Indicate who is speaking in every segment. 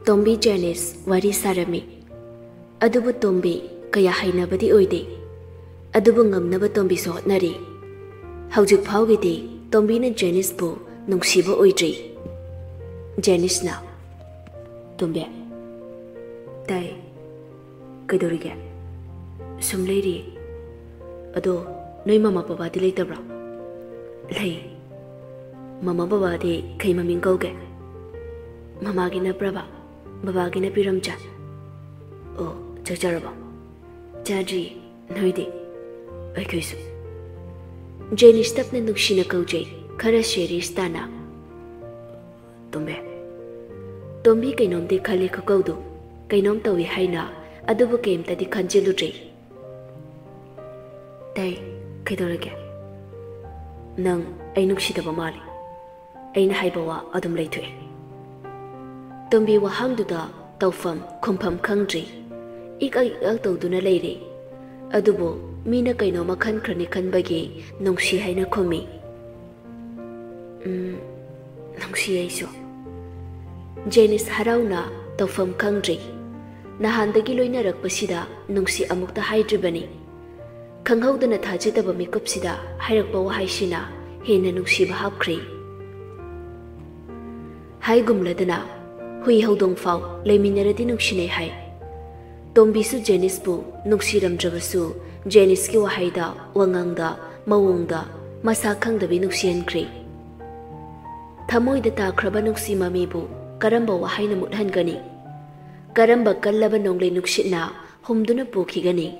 Speaker 1: Tombi Janice wari sarami. Adubu Tombi kaya hainabadi oide. Adubu ngamnaba Tombi so hotnari. Haujuk phawgidi Tombi na Janice bu nungsiba oidri. Janice na. Tombi. Tai. Kaidorige. Sum lady. Ado noi mama baba di leitabra. Lei. Mama baba di kai maming kauge. Mama gina praba. Baba gina piramcha. Oh, chacharaba. Chaji, noidi. Aikaisu. Janice tapne nuksina kaujay. Kara sheri stana. Tombe. Tombi kainom di khali kakaudu. Kainom tawi haina. Adubu kaim tadi kanjiludri. Tai, kaidorage. Nang ay nuksidaba mali. Ay nahaybawa adum laytue. Tombi wahangduda tawfam kumpam kangdri. Ik-ak tawduna layri. Adubo mina kaino makhan krani kanbagi nungsi hayna kumi. Nungsi ayso. Janice harawna tawfam kangdri. Nahandagi loinarakpasida nungsi amukta haydribani. Khanghawdana thajidaba mikupsida hayrakpa wahaysina hena nungsiba hapkhri. Haygumladana hui haudong faw laiminaradi nungsinay hay. Tombisu Janice bu nungsiramdrabasu Janice ki wahayda wangangda mawongda masa khangdabi nungsihankri. Thamoyda takraba nungsi mami bu karamba wahayna muthangani. Karamba kallaba nonglay nuksitna humduna pukhigani.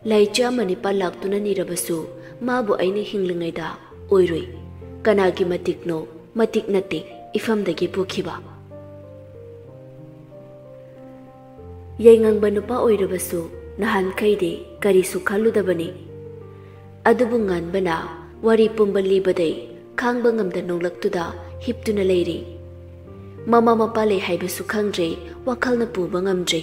Speaker 1: Laicha manipa laktuna nirabasu mabu aina hinglingayda oiroi. Kanagi matikno matik nati ifamdagi pukhiba. Yaingang banupa oirabasu nahan kaide karisu khaludabani. Adubu nganbana wari pumbali baday khangba ngamda nonglaktuda hiptuna leiri. Mama mapale haibasu khangdre wakhalna puba ngamdre.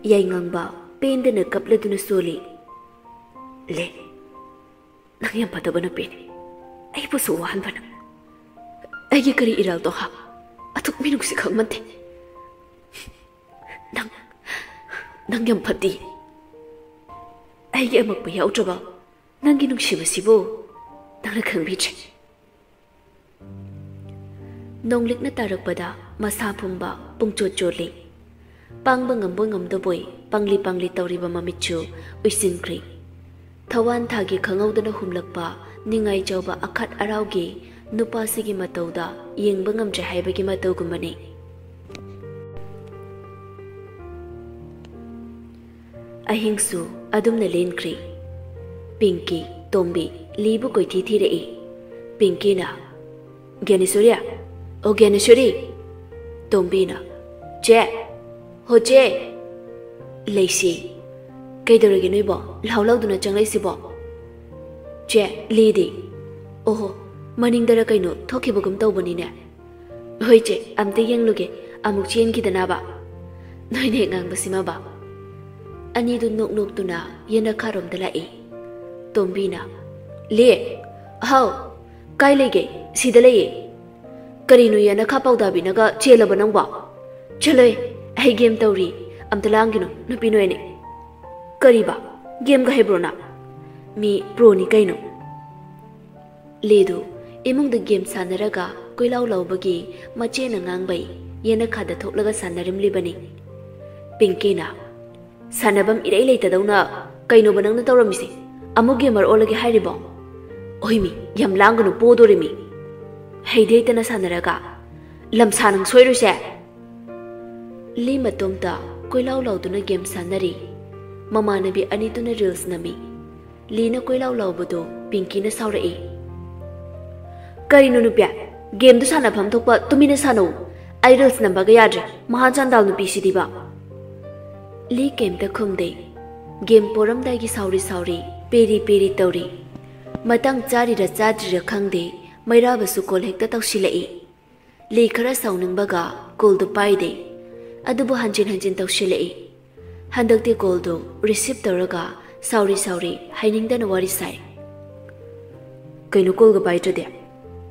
Speaker 1: Yaingang ba pendana kapladuna soli. Le. Nangyang pataba na pen. Ay pusuwahan ba na? Ay kari iral to ha. Atuk minung si kagmante. Nangyang pati. Ay magpayaw traba. Nangginong sibo. Nang nakangbiche. Nonglik na tarakpada masapumba pungchot-chotli. Pangbang ngamboy ngamdaboy pangli tawriba mamitsu uisinkri. Thawan thagi khangawdana humlakpa ningay jawba akhat arawgi nupasigi matawda yengba ngamdre haibagi matawgumani. Ahingsu adumna lenkri. Pinky, Tombi, libu koiti thirei. Pinky na. Gyanisuriya. O Gyanisuri. Tombi na. Che. Ho che. Laisi. Kaidoragi noibo. Lauduna changlaisi bo. Che. Lidi. Oho. Maningdara kaino thokibagum tawbanine. Hoi che. Amte yengluge. Amuk chenkidana. Noine ngangbasima ba. Anidu nok tuna yena karom dalai. Tombina. Le. How? Kai lege. Sidalay. Karinu yana kapawda binaga chelaba nangba. Chaloy. Ay game tawri. Amtalangino nupino ene. Kariba. Game ga hebrona. Mi pro ni kaino. Ledu. Imong the game sanaraga koilaw lawbagi mache na ngangbay yena kada thoklaga sanarim libani. Pinkina. Sanabam iray laytadawna kaino ba nang natawramisi? Amo gamer olagi hairibo. Oimi, yam langano podorimi. Haydayta na sanaraga. Lamsanang soiruse. Lima tomta koilaw lawduna game sanari. Mamanabi anituna reels nami. Lina koilaw lawbado Pinky na sawrai. Karino nupya, game do sanabam thokpa tumina sanaw. Ay reels nambaga yadre, mahan sandal nupi sidiba. Li game da khumde. Game poram dagi sauri peri tawri. Matang chari ra khangde maira basu kol hekta tawsilai. Li khara saunang baga kol do paide. Adubu hanjin tawsilai. Handakti kol do receive tawraga sauri hainingda na wari sai. Kaino kol ga paitade.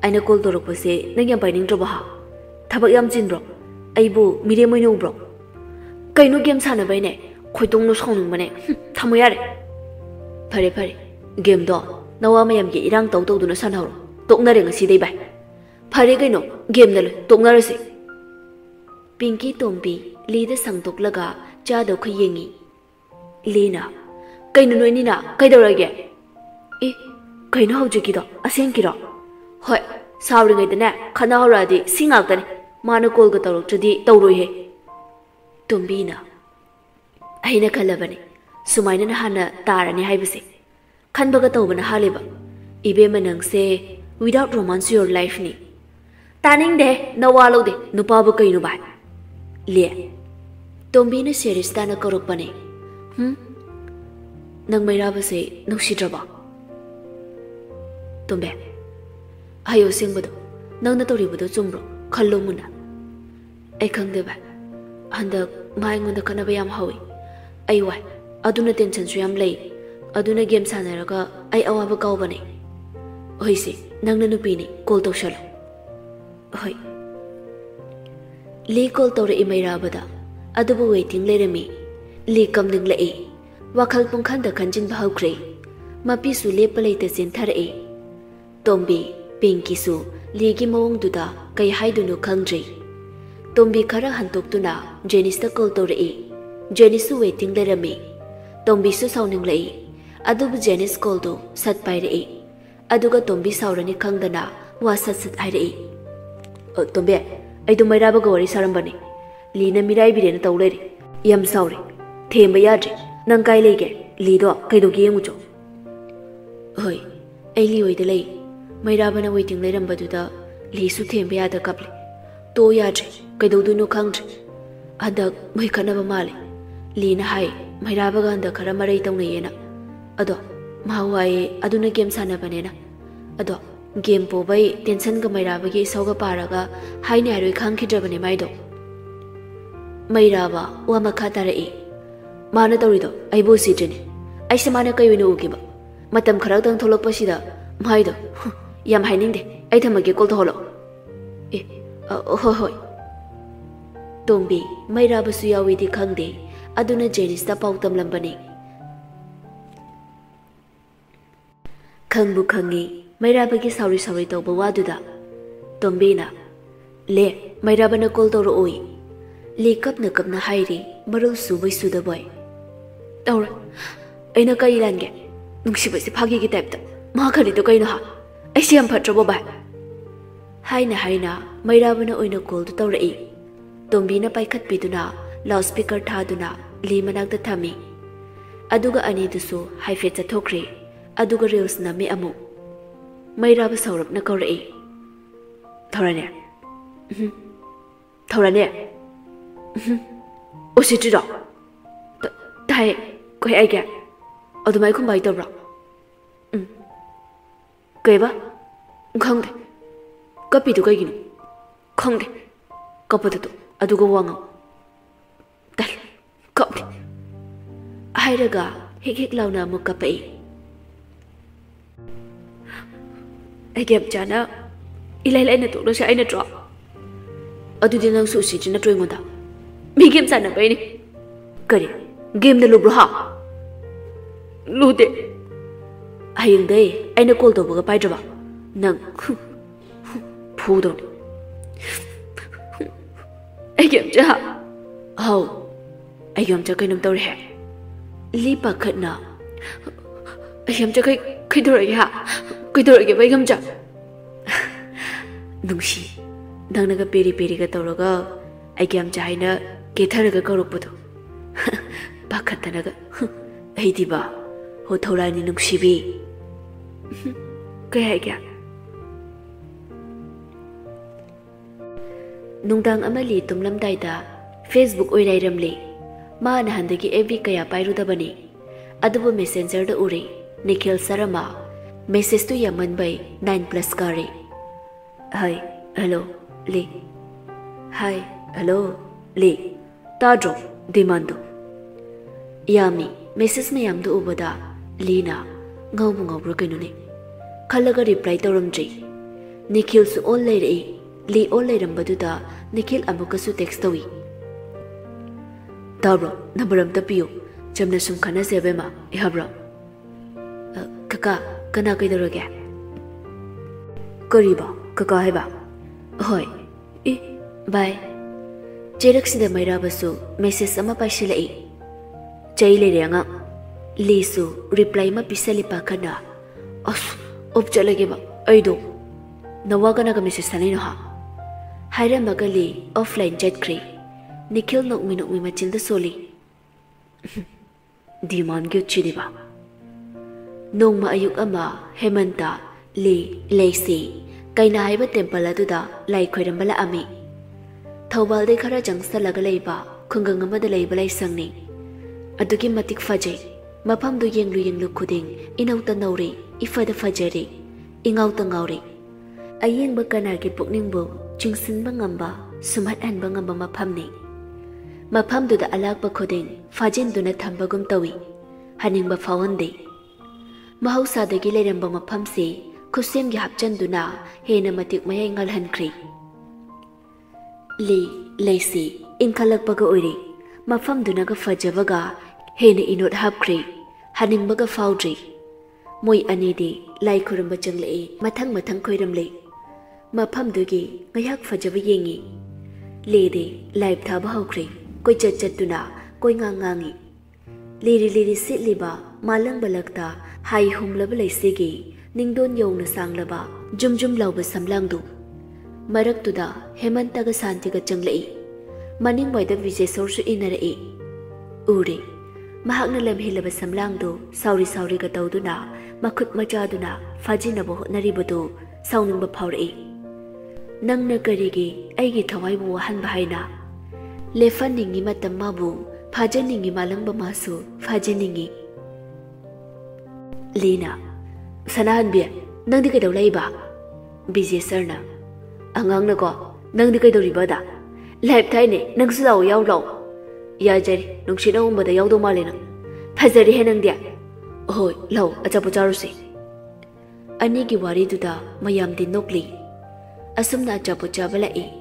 Speaker 1: Aina kol dorokpase nangyang paining droba ha. ꯊꯕꯛ ꯌꯥꯝ ꯆꯤꯟꯕ꯭ꯔꯣ ꯑꯩꯕꯨ ꯃꯤꯔꯦꯝ ꯑꯣꯏꯅ ꯎꯕ꯭ꯔꯣ ꯀꯩꯅꯣ game ꯁꯥꯟꯅꯕꯩꯅꯦ ꯈꯣꯏꯇꯣꯡꯅ ꯁꯥꯎꯅꯤꯡꯕꯅꯦ ꯊꯝꯃꯣ ꯌꯥꯔꯦ ꯐꯔꯦ ꯐꯔꯦ ꯒꯦꯝꯗꯣ ꯅꯋꯥ ꯃꯌꯥꯝꯒꯤ ꯏꯔꯥꯡ ꯇꯧꯗꯨꯅ ꯁꯥꯟꯅꯍꯧꯔꯣ ꯇꯣꯛꯅꯔꯦ ꯉꯁꯤꯗꯩ ꯚꯥꯏ ꯐꯔꯦ ꯀꯩꯅꯣ ꯒꯦꯝꯅ ꯂꯣꯏ ꯇꯣꯛꯅꯔꯁꯤ ꯄꯤꯡꯀꯤ ꯇꯣꯝꯕꯤ ꯂꯤꯗ ꯁꯪꯗꯣꯛꯂꯒ ꯆꯥꯗꯧ ꯈꯨ ꯌꯦꯡꯉꯤ ꯂꯤꯅ ꯀꯩꯅꯣ ꯅꯣꯏꯅꯤꯅ ꯀꯩꯗꯧꯔꯒꯦ ꯏ ꯀꯩꯅꯣ ꯍꯧꯖꯤꯛꯀꯤꯗꯣ ꯑꯁꯦꯡꯀꯤꯔꯣ ꯍꯣꯏ ꯁꯥꯎꯔꯤꯉꯩꯗꯅꯦ ꯈꯠꯅꯍꯧꯔꯛꯑꯗꯤ ꯁꯤ ꯉꯥꯛꯇꯅꯦ ꯃꯥꯅ ꯀꯣꯜꯒ ꯇꯧꯔꯛꯇ꯭ꯔꯗꯤ ꯇꯧꯔꯣꯏꯍꯦ ꯇꯣꯝꯕꯤꯅ ꯑꯩꯅ ꯈꯜꯂꯕꯅꯦ ꯁꯨꯃꯥꯏꯅ ꯅꯍꯥꯟꯅ ꯇꯥꯔꯅꯤ ꯍꯥꯏꯕꯁꯦ ꯈꯟꯕꯒ ꯇꯧꯕꯅ ꯍꯥꯜꯂꯦꯕ ꯏꯕꯦꯝꯃ ꯅꯪꯁꯦ ꯋꯤꯗꯥꯎꯠ ꯔꯣꯃꯥꯟꯁ ꯌꯣꯔ ꯂꯥꯏꯐꯅꯤ ꯇꯥꯅꯤꯡꯗꯦ ꯅꯋꯥ ꯂꯧꯗꯦ ꯅꯨꯄꯥꯕꯨ ꯀꯩꯅꯣ ꯚꯥꯏ ꯂꯦ ꯇꯣꯝꯕꯤꯅ ꯁꯦꯔꯤꯁꯇꯥꯅ ꯀꯧꯔꯛꯄꯅꯦ ꯅꯪ ꯃꯩꯔꯥꯕꯁꯦ ꯅꯨꯡꯁꯤꯗ꯭ꯔꯕꯣ ꯇꯣꯝꯕꯦ ꯍꯥꯏꯌꯣ ꯑꯁꯦꯡꯕꯗꯣ ꯅꯪꯅ ꯇꯧꯔꯤꯕꯗꯣ ꯆꯨꯝꯕ꯭ꯔꯣ ꯈꯜꯂꯣ ꯃꯨꯟꯅ ꯑꯩ ꯈꯪꯗꯦ ꯚꯥꯏ ꯍꯟꯗꯛ ꯃꯥ ꯑꯩꯉꯣꯟꯗ ꯈꯠꯅꯕ ꯌꯥꯝ ꯍꯧꯋꯤ ꯑꯩ ꯋꯥꯏ ꯑꯗꯨꯅ ꯇꯦꯟꯁꯟꯁꯨ ꯌꯥꯝ ꯂꯩ ꯑꯗꯨꯅ ꯒꯦꯝ ꯁꯥꯟꯅꯔꯒ ꯑꯩ ꯑꯋꯥꯕ ꯀꯥꯎꯕꯅꯦ ꯍꯣꯏꯁꯦ ꯅꯪꯅ ꯅꯨꯄꯤꯅꯤ ꯀꯣꯜ ꯇꯧꯁꯜꯂꯣ ꯍꯣꯏ ꯂꯤ ꯀꯣꯜ ꯇꯧꯔꯛꯏ ꯃꯩꯔꯥꯕꯗ ꯑꯗꯨꯕꯨ ꯋꯦꯇꯤꯡ ꯂꯩꯔꯝꯃꯤ ꯂꯤ ꯀꯝꯅꯤꯡꯂꯛꯏ ꯋꯥꯈꯜ ꯄꯨꯡꯈꯟꯗ ꯈꯟꯖꯤꯟꯕ ꯍꯧꯈ꯭ꯔꯦ ꯃꯄꯤꯁꯨ ꯂꯦꯞꯄ ꯂꯩꯇ ꯆꯦꯟꯊꯔꯛꯏ ꯇꯣꯝꯕꯤ ꯄꯤꯡꯀꯤꯁꯨ ꯂꯤꯒꯤ ꯃꯑꯣꯡꯗꯨꯗ ꯀꯩ ꯍꯥꯏꯗꯣꯏꯅꯣ ꯈꯪꯗ꯭ꯔꯤ ꯇꯣꯝꯕꯤ ꯈꯔ ꯍꯟꯇꯣꯛꯇꯨꯅ ꯖꯦꯅꯤꯁꯇ ꯀꯣꯜ ꯇꯧꯔꯛꯏ ꯖꯦꯅꯤꯁꯁꯨ ꯋꯦꯇꯤꯡ ꯂꯩꯔꯝꯃꯤ ꯇꯣꯝꯕꯤꯁꯨ ꯁꯥꯎꯅꯤꯡꯂꯛꯏ ꯑꯗꯨꯕꯨ ꯖꯦꯅꯤꯁ ꯀꯣꯜꯗꯨ ꯁꯠ ꯄꯥꯏꯔꯛꯏ ꯑꯗꯨꯒ ꯇꯣꯝꯕꯤ ꯁꯥꯎꯔꯅꯤ ꯈꯪꯗꯅ ꯋꯥ ꯁꯠ ꯁꯠ ꯍꯥꯏꯔꯛꯏ ꯇꯣꯝꯕꯤ ꯑꯩꯗꯣ ꯃꯩꯔꯥꯕꯒ ꯋꯥꯔꯤ ꯁꯥꯔꯝꯕꯅꯤ ꯂꯤꯅ ꯃꯤꯔꯥꯏꯕꯤꯔꯦꯅ ꯇꯧ ꯂꯩꯔꯦ ꯌꯥꯝ ꯁꯥꯎꯔꯦ ꯊꯦꯝꯕ ꯌꯥꯗ꯭ꯔꯦ ꯅꯪ ꯀꯥꯏ ꯂꯩꯒꯦ ꯂꯤꯗꯣ ꯀꯩꯗꯧꯒꯦ ꯌꯦꯡꯉꯨꯆꯣ ꯍꯣꯏ ꯑꯩ ꯂꯤ ꯍꯣꯏꯗ ꯂꯩ ꯃꯩꯔꯥꯕꯅ ꯋꯦꯇꯤꯡ ꯂꯩꯔꯝꯕꯗꯨꯗ ꯂꯤꯁꯨ ꯊꯦꯝꯕ ꯌꯥꯗ ꯀꯞꯂꯦ ꯇꯣ ꯌꯥꯗ꯭ꯔꯦ ꯀꯩꯗꯧꯗꯣꯏꯅꯣ ꯈꯪꯗ꯭ꯔꯦ ꯍꯟꯗꯛ ꯃꯣꯏ ꯈꯠꯅꯕ ꯃꯥꯜꯂꯦ ꯂꯤꯅ ꯍꯥꯏ ꯃꯩꯔꯥꯕꯒ ꯍꯟꯗꯛ ꯈꯔ ꯃꯔꯩ ꯇꯧꯅꯩꯌꯦꯅ ꯑꯗꯣ ꯃꯥ ꯋꯥꯏꯌꯦ ꯑꯗꯨꯅ ꯒꯦꯝ ꯁꯥꯟꯅꯕꯅꯦꯅ ꯑꯗꯣ ꯒꯦꯝ ꯄꯣꯕꯩ ꯇꯦꯟꯁꯟꯒ ꯃꯩꯔꯥꯕꯒꯤ ꯏꯁꯧꯒ ꯄꯥꯔꯒ ꯍꯥꯏꯅꯤ ꯍꯥꯏꯔꯣꯏ ꯈꯪꯈꯤꯗ꯭ꯔꯕꯅꯦ ꯃꯥꯏꯗꯣ ꯃꯩꯔꯥꯕ ꯋꯥ ꯃꯈꯥ ꯇꯥꯔꯛꯏ ꯃꯥꯅ ꯇꯧꯔꯤꯗꯣ ꯑꯩꯕꯨ ꯎꯁꯤꯗ꯭ꯔꯤꯅꯦ ꯑꯩꯁꯦ ꯃꯥꯅ ꯀꯩ ꯑꯣꯏꯅ ꯎꯈꯤꯕ ꯃꯇꯝ ꯈꯔꯇꯪ ꯊꯣꯛꯂꯛꯄꯁꯤꯗ ꯃꯥꯏꯗꯣ ꯌꯥꯝ ꯍꯥꯏꯅꯤꯡꯗꯦ ꯑꯩ ꯊꯝꯃꯒꯦ ꯀꯣꯜ ꯇꯧꯍꯜꯂꯣ ꯍꯣꯏ ꯍꯣꯏ ꯇꯣꯝꯕꯤ ꯃꯩꯔꯥꯕꯁꯨ ꯌꯥꯎꯏꯗꯤ ꯈꯪꯗꯦ ꯑꯗꯨꯅ ꯖꯦꯅꯤꯁꯇ ꯄꯥꯎ ꯇꯝꯂꯝꯕꯅꯤ ꯈꯪꯕꯨ ꯈꯪꯉꯤ ꯃꯩꯔꯥꯕꯒꯤ ꯁꯥꯎꯔꯤ ꯇꯧꯕ ꯋꯥꯗꯨꯗ ꯇꯣꯝꯕꯤꯅ ꯂꯦ ꯃꯩꯔꯥꯕꯅ ꯀꯣꯜ ꯇꯧꯔꯛꯑꯣꯏ ꯂꯤ ꯀꯞꯅ ꯀꯞꯅ ꯍꯥꯏꯔꯤ ꯃꯔꯣꯜ ꯁꯨꯕꯩ ꯁꯨꯗꯕꯣꯏ ꯇꯧꯔꯣꯏ ꯑꯩꯅ ꯀꯔꯤ ꯂꯥꯟꯒꯦ ꯅꯨꯡꯁꯤꯕꯁꯤ ꯐꯥꯒꯤꯒꯤ ꯇꯥꯏꯞꯇ ꯃꯥ ꯈꯜꯂꯤꯗꯣ ꯀꯩꯅꯣ ꯑꯩꯁꯦ ꯌꯥꯝ ꯐꯠꯇ꯭ꯔꯕꯣ ꯚꯥꯏ ꯍꯥꯏꯅ ꯃꯩꯔꯥꯕꯅ ꯑꯣꯏꯅ ꯀꯣꯜꯗꯨ ꯇꯧꯔꯛꯏ ꯇꯣꯝꯕꯤꯅ ꯄꯥꯏꯈꯠꯄꯤꯗꯨꯅ ꯂꯥꯎꯠ ꯁ꯭ꯄꯤꯀꯔ ꯊꯥꯗꯨꯅ ꯂꯤ ꯃꯅꯥꯛꯇ ꯊꯝꯃꯤ ꯑꯗꯨꯒ ꯑꯅꯤꯗꯨꯁꯨ ꯍꯥꯏꯐꯦꯠ ꯆꯠꯊꯣꯛꯈ꯭ꯔꯦ ꯑꯗꯨꯒ ꯔꯤꯜꯁ ꯅꯝꯃꯤ ꯑꯃꯨꯛ ꯃꯩꯔꯥꯕ ꯁꯧꯔꯞꯅ ꯀꯧꯔꯛꯏ ꯊꯧꯔꯥꯅꯦ ꯊꯧꯔꯥꯅꯦ ꯎꯁꯤꯠꯇ꯭ꯔꯤꯔꯣ ꯇꯥꯏꯌꯦ ꯀꯩ ꯍꯥꯏꯒꯦ ꯑꯗꯨꯃꯥꯏ ꯈꯨꯝꯕꯥꯏ ꯇꯧꯕ꯭ꯔꯣ ꯀꯩꯕ ꯈꯪꯗꯦ ꯀꯞꯄꯤꯗꯨ ꯀꯩꯒꯤꯅꯣ ꯈꯪꯗꯦ ꯀꯞꯄꯗꯨ ꯑꯗꯨꯒ ꯋꯥ ꯉꯥꯡ ꯇꯜꯂꯦ ꯀꯞꯅꯤ ꯍꯥꯏꯔꯒ ꯍꯦꯛ ꯂꯥꯎꯅ ꯑꯃꯨꯛ ꯀꯞꯄꯛꯏ ꯑꯩ ꯒꯦꯝ ꯆꯥꯅ ꯏꯂꯥꯏ ꯂꯥꯏꯅ ꯇꯣꯛꯂꯁꯦ ꯑꯩ ꯅꯠꯇ꯭ꯔꯣ ꯑꯗꯨꯗꯤ ꯅꯪꯁꯨ ꯎꯁꯤꯠꯇ꯭ꯔꯤ ꯅꯠꯇ꯭ꯔꯣ ꯑꯩꯉꯣꯟꯗ ꯃꯤ ꯒꯦꯝ ꯁꯥꯟꯅꯕꯩꯅꯤ ꯀꯔꯤ ꯒꯦꯝꯅ ꯂꯨꯕ꯭ꯔꯣ ꯂꯨꯗꯦ ꯍꯌꯦꯡꯗꯩ ꯑꯩꯅ ꯀꯣꯜ ꯇꯧꯕꯒ ꯄꯥꯏꯗ꯭ꯔꯕ ꯅꯪ ꯐꯨꯗꯧꯅꯤ ꯑꯩꯒꯤ ꯑꯝꯆꯥ ꯍꯥꯎ ꯑꯩꯒꯤ ꯑꯝꯆꯥ ꯀꯩꯅꯣꯝ ꯇꯧꯔꯦ ꯂꯤ ꯄꯥꯈꯠꯅ ꯑꯩꯒꯤ ꯑꯝꯆꯥ ꯀꯩꯗꯧꯔꯒꯦ ꯑꯩꯒꯤ ꯑꯝꯆꯥ ꯅꯨꯡꯁꯤ ꯅꯪꯅꯒ ꯄꯦꯔꯤ ꯄꯦꯔꯤꯒ ꯇꯧꯔꯒ ꯑꯩꯒꯤ ꯑꯝꯆꯥ ꯍꯥꯏꯅ ꯀꯦꯊꯔꯒ ꯀꯧꯔꯛꯄꯗꯣ ꯄꯥꯈꯠꯇꯅꯒ ꯑꯩꯗꯤꯕ ꯍꯣ ꯊꯧꯔꯥꯅꯤ ꯅꯨꯡꯁꯤꯕꯤ ꯀꯩ ꯍꯥꯏꯒꯦ ꯅꯨꯡꯗꯥꯡ ꯑꯃ ꯂꯤ ꯇꯨꯝꯂꯝꯗꯥꯏꯗ ꯐꯦꯁꯕꯨꯛ ꯑꯣꯏꯔꯥꯏꯔꯝꯂꯤ ꯃꯥ ꯅꯍꯥꯟꯗꯒꯤ ꯑꯦꯐꯕꯤ ꯀꯌꯥ ꯄꯥꯏꯔꯨꯗꯕꯅꯤ ꯑꯗꯨꯕꯨ ꯃꯦꯁꯦꯟꯖꯔꯗ ꯎꯔꯤ ꯅꯤꯈꯤꯜ ꯁꯔꯃ ꯃꯦꯁꯦꯖꯇꯨ ꯌꯥꯝꯃꯟꯕꯩ 9+ ꯀꯥꯔꯤ ꯍꯥꯏ ꯍꯜꯂꯣ ꯂꯤ ꯍꯥꯏ ꯍꯜꯂꯣ ꯂꯤ ꯇꯥꯗ꯭ꯔꯣ ꯗꯤꯃꯥꯟꯗꯨ ꯌꯥꯝꯃꯤ ꯃꯦꯁꯦꯖ ꯃꯌꯥꯝꯗꯨ ꯎꯕꯗ ꯂꯤꯅ ꯉꯥꯎꯕ꯭ꯔꯥ ꯀꯩꯅꯣꯅꯦ ꯈꯜꯂꯒ reply ꯇꯧꯔꯝꯗ꯭ꯔꯤ ꯅꯤꯈꯤꯜꯁꯨ on ꯂꯩꯔꯛꯏ Li all leirambadudha Nikhil amukasu text tawi. Tabro, nabaram tapiyo. Jamna sum khana sebema, ihabro. Kaka, kana kaidorage? Kariba, kaka heba. Hoi. Bye. Jeraksida mairabasu message ama paisilai. Chai leiranga. Lisu reply ma pisali pakana. As, opjalage ba. Aido. Nawagana ka message sanino ha. Haira magali offline jet kri. Nikhil nokmi machilda soli. Diman gyut chidiba. Nongma ayuk ama Hemanta Lacey kaina haiba temple aduda lai khoirambala ami. Thawbal de khara jangsalaga leiba khungang amada leiba lai sangni. Adugi matik fajai. Mafam du yenglu khuding inauta nauri ifada fajari ingauta ngauri. Ayeng bakana ki pukning bu chingsin bangamba sumat an bangamba mafamni. Mafam du da alak ba khuding fajin du na thambagum tawi. Haning ba fawande. Mahausa dagi leiramba mafam se khusem gi hapchan du na hena matik mayai ngalhankri. Lacey inkhalak baga oiri. Mafam du na ga fajabaga hena inot hapkri. Haning baga faudri. Moi anidi lai khuramba changlei mathang khoiramle. Mafam dugi ngayak fajaba yengi. Lede live thaba hokri. Koi chatuna koi ngangi. Liri sitliba malang balakta hai humlaba laisegi ningdon yongna sanglaba jum lauba samlangdu. Maraktuda Hemantaga Santiga changlei. Maning waida Vijay Sorsu inarei. Uri. Mahakna lamhilaba samlangdu sauri ga tauduna makut majaduna fajinaba hotnaribadu sauningba phawrei. Nangna karigi aigi thawaibu wahanba haina. Lefaningi matammabu fajaningi malangba masu fajaningi. Lina Sanahan biya nangdi kaidaw laiba. Vijay Sarna Angang na ko nangdi kaidaw ribada. Life thaine nangsu daw yaw law. Yajari nungsina umbada yawdo malena. Fajari henangdia. Hoi law achapu charusi. Anigi wari duda mayam din nokli. Asumna achapu chabalai.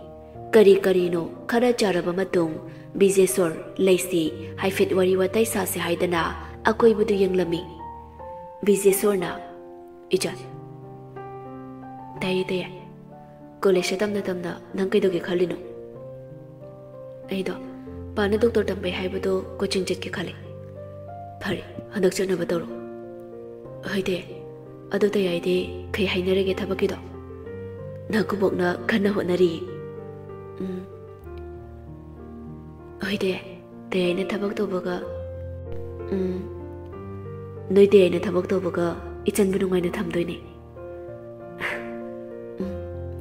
Speaker 1: Kari no khara charaba matung Vijay Sor Lacey haifet wari watai sase haidana akoi budu yanglami. Vijay Sorna Ijan Daya College tamna nang kaidoge khalino. Aido Pana doctor tambai haibado coaching jet ke khale. Phari handak chana batoro. Haide adu tayai kai hainarege thabakido. Nakubokna khanna honari. Haide tayai na thabak tobaga. Noi tayai na thabak tobaga ichan bunungai na thamdoine.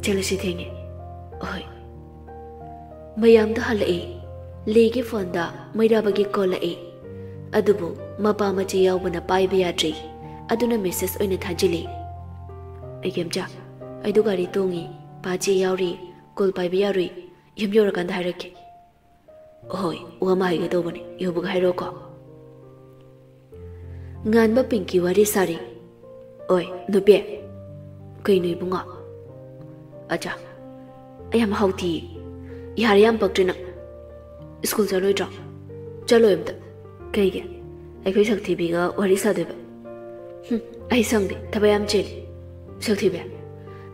Speaker 1: Chalasi thenge. Oi. Mayam da halai. Legi fonda mairabagi kolai. Adubu mapa machi yawbana paiba yadri. Aduna message oina thajili. Aigemja aidu gari tongi pachi yawri kol paiba yarui yamyorakanda hairake. Oi wama haige tobani yobuga hairoko. Nganba pinki wari sari. Oi nupe kainu ibunga. Acha ayam hauti yariyam paktrina. School chaloidra chaloimda kaige aikoi saktibiga wari sadeba. Ai sangde tabayam chel saktibe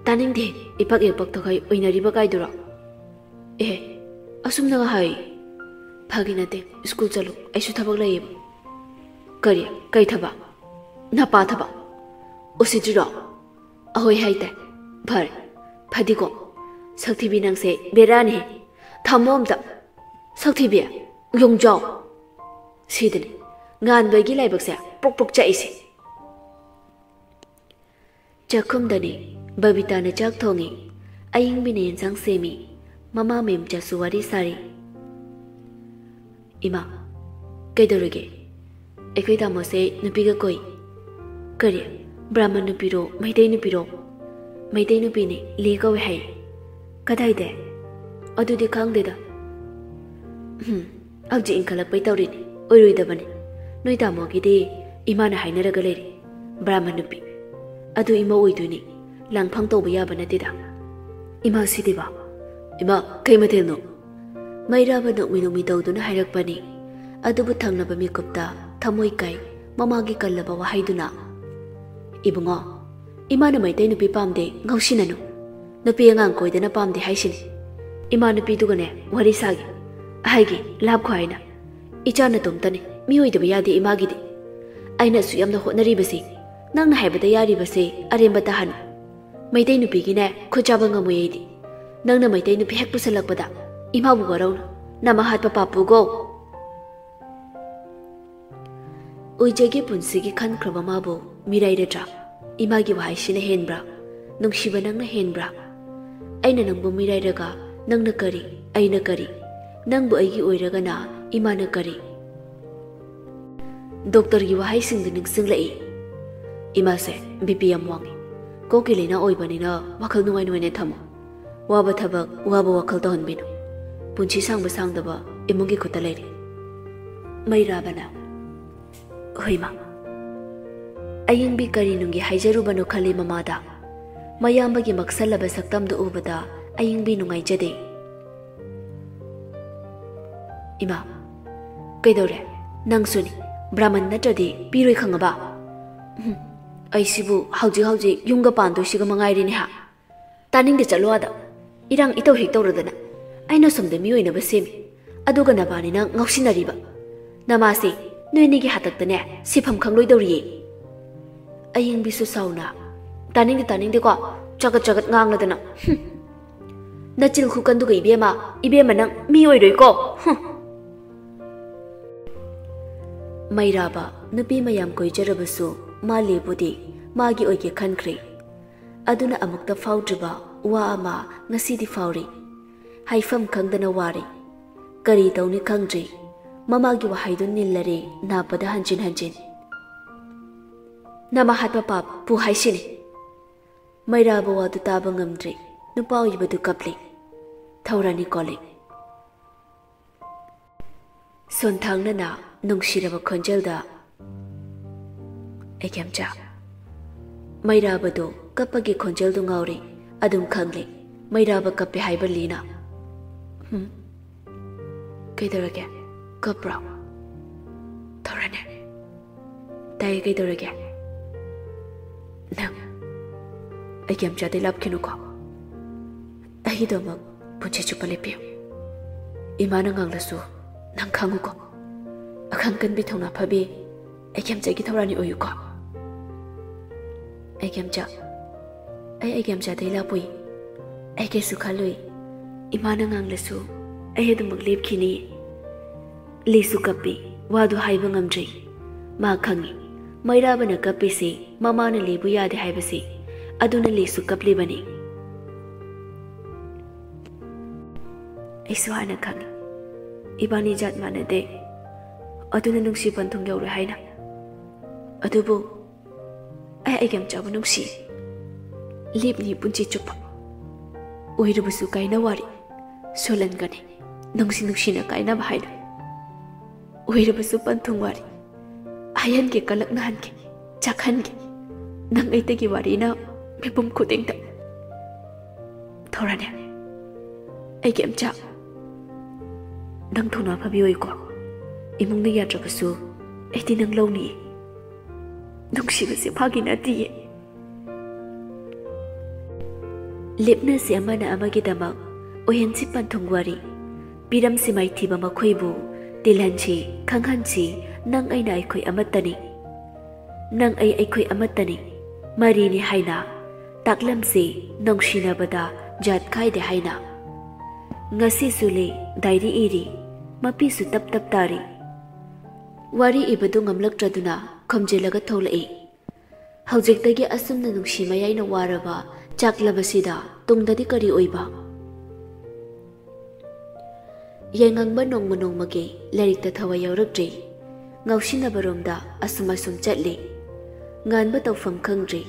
Speaker 1: taningde ipak tokai oinariba kaidura. Asumna hai Paginate school chalo aisu thabak laib. Kai thaba napa thaba osijira ahoi haite bhar phadiko saktibi nangse berani thamomda Saktibi yongjao sidini ngan bagi laibakse pok chaisi. Chakumdani babita na chak thongi aying bine insang semi mama mem chasuwari sari. Ima kaidorage ekoi tamose nupiga koi kare brahman nupiro maidai nupine ligaw hai kadai de adudi khangdeda. Abji inkhalak pai tawrin oiroidabani noi tamogidi imana hainaraga leri brahman nupi adu ima oiduni langphang tawba yaba natida ima sidiba Ima, kay matilno. Mayraba nokmi tawduna hairakpani. Adubu thangnaba mikupta thamoy kay mamagi kallaba wahayduna. Ibungo, ima na maitai nupi pamde ngausinanu. Nupi angang koydana pamde haisini. Ima nupi dugane wari sagi. Ahaygi lab khwaina. Icha na tomtani miyoidaba yadi imagidi. Aina su yamna hotnaribasi. Nangna haibada yaribasi aremba tahanu. Maitai nupi gine khojaba ngamoyedi. Nangna maitai nupi hek pusalakpada. Ima bu warauna. Nama hatpa papu go. Uijagi punsigi khankraba mabu mirairatra. Imagi wahaisina henbra. Nungshiba nangna henbra. Aina nangbu mirairaga nangna kari, aina kari. Nangbu aigi oiraga na imana kari. Doktor gi wahaisingdu ningsinglai. Ima se BP yam wangi. Koki lena oibanina wakal nungai nuene thamo. Waba thabak waba wakal tahonbinu. Punchi sangba sangdaba imungi khuta leiri. Mairabana. Hoima. Ayingbi kari nungi haijarubano khali mamada. Mayambagi maksalaba saktamdu ubada ayingbi nungai jade. Ima. Kaidore. Nangsuni. Brahman natradi piroi khangaba. Aisibu hauji yunga pando siga mangairi ni ha. Taning de chaloada. Irang ito hiktorodana. Aina somde miyoina basemi. Aduga nabani na ngausinariba. Namasi noinigi hataktane sifam khangloi dawriye. Aying bisu sauna. Taning de ko chagat ngangladana. Nachil khukanduga ibema nang miyoiroi ko. Mairaba nupi mayam koijarabasu mali budi magi oige khankre. Aduna amukta faudriba wa ama ngasidi fauri. Haifam khangdana wari. Kari tawni khangdri. Mamagi wahaidun nillare napada hanjin. Nama hatpa pap pu haisini. Mairaba wadu taba ngamdri. Nupa oibadu kapli. Thaurani kole. Sonthangna na nungshiraba khonjelda. Ekyamcha. Mairabado kapagi khonjeldu ngauri. Adum khangli. Mairaba kappe haiba lina. Kaidorage. Kapra. Thaurani. Dai kaidorage. Nang. Ekyamcha de lapkinuko. Ahidomak punche chupalepiyo. Imana nganglasu. Nang khanguko. Akhangkan bi thongna phabi Ekyamcha gi thorani oyuko. Ekyamcha de lapui. Eke sukhalui. Imana nganglasu. Ahedumuk lepkhini. Lisu kapi wadu haiba ngamdri. Ma khangi. Mairabana kapi se mamana lebu yade haibasi. Aduna lisu kapli bani. Aisu hana khangi. Ibani jat manade. Aduna nungsi panthung yaure haina. Adubu Ekyamcha bu nungsi. Lipni punchi chupa. Oirabusu kaina wari. Solangani. Nungsi na kaina bahaina. Oirabusu panthung wari. Ayan ke kalak nahan ke. Chakhan ke. Nang aitagi wari na mipum kuting ta. Thorane. Ekyamcha. Nang thuna phabioi ko. Imung na yatrabasu. Eti nang lawni. Nungsibasi phagina diye. Lipna si amana amagi damak. Ohensi panthung wari. Piram si maithiba makhoibu. Tilhanchi, khanghanchi, nang ay na aikhoy amatani. Nang ay aikhoy amatani. Marini haina. Taklam si nongsinabada jat khaide haina. Ngasi sule dairi iri. Mapisu tap tari. Wari ibadu ngamlaktraduna khomjelaga tholai. Haujiktagi asumna nungsi mayayna waraba chaklabasida tungdadi kari oiba. Yengangba nongmagi larikta thawa yaurakdri. Ngaushinabaromda asum chatli. Nganba tawfam khangdri.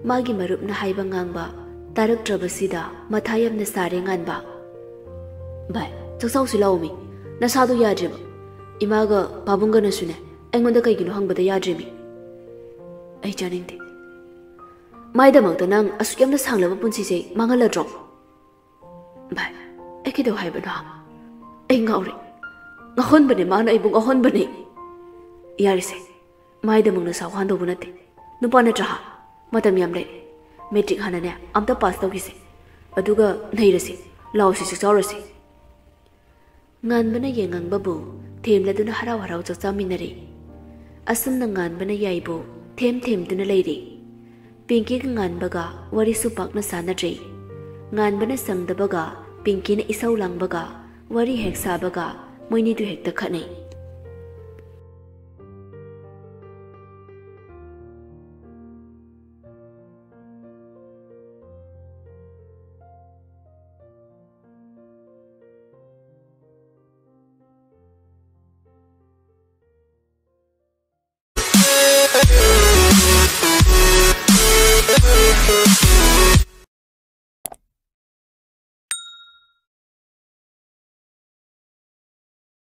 Speaker 1: Magi marupna haiba ngangba taraktrabasida mathayamna sare nganba. Bai, chaksau silaumi. Nasadu yadriba. Imaga pabunga nasune. Engonda kaigino hangbada yadrimi. Ai janingde. Maida magda nang asukyamna sanglaba punsi se mangaladro. Bai, Ai kidau haibana. Ai ngauri. Ngahon bane mana ibung ahon bane. Yarise. Mai da mungna sawan do bunate. Nupa na traha. Matam yam le. Metric hanane amta pass tawgise. Aduga nairasi. Lawsi siksaurasi. Ngan bana yengang babu. Them duna harau harau chakchaminare. Asum na ngan bana yaibo. Them duna leiri. Pinky ka ngan baga wari supak na sanadre. Ngan bana sang da baga Pinky na isaw lang baga wari hek sa baga moini du hek da khanai.